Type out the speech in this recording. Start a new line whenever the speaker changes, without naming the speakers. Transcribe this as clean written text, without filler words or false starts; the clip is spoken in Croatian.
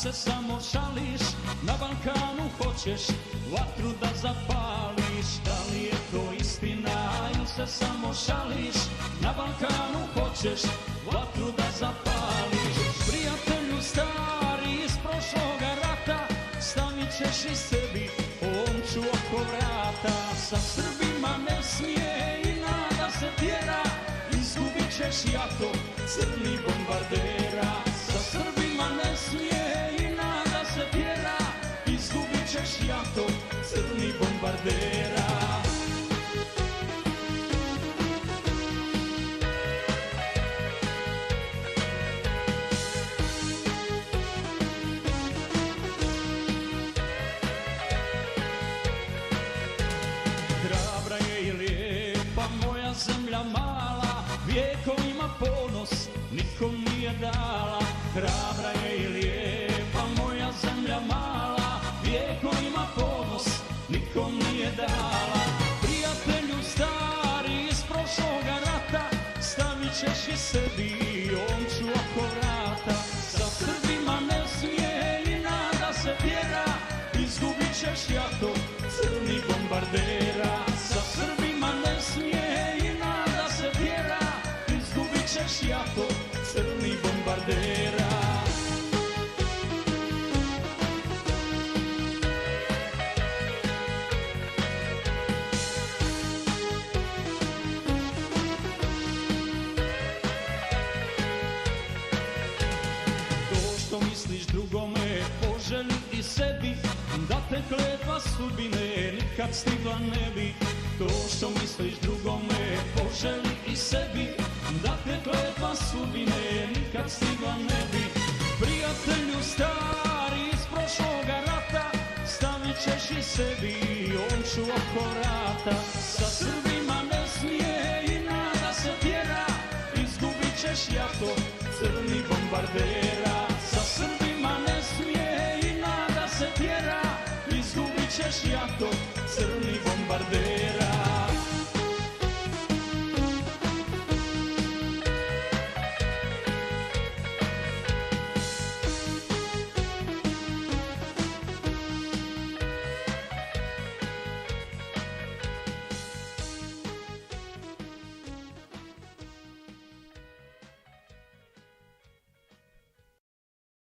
se samo šališ, na Balkanu hoćeš vatru da zapališ. Da li je to istina ili se samo šališ, na Balkanu hoćeš vatru da zapališ. Prijatelju stari iz prošloga rata, stavit ćeš i sebi omču oko vrata. Sa Srbima ne smije i nada se tjera, izgubit ćeš jato crni bombardera. Sa Srbima ne smije i nada se tjera, izgubit ćeš jato crni bombardera. Hrabra je i lijepa moja zemlja mala, vjekovima ponos nikom nije dala. Hrabra je i lijepa moja zemlja mala, vjekovima ponos nikom nije dala. Prijatelju stari iz prošloga rata, stavit ćeš i sebi omču oko vrata. Sa Srbima ne smije i nada se tjera, izgubit ćeš jato crni bombardera. Sa Srbima ne smije i nada se tjera, izgubit ćeš jato crni bombardera. To što misliš drugome, poželi i sebi, da te kletva sudbine nikad stigla ne bi. To što misliš drugome, poželi i sebi, da te kletva sudbine nikad stigla ne bi. Prijatelju stari iz prošloga rata, stavit ćeš i sebi omču oko vrata. Sa Srbima ne smije i nada se tjera, izgubit ćeš jato crni bombardera. Sa Srbima ne smije i nada se tjera, izgubit ćeš jato crni bombardera.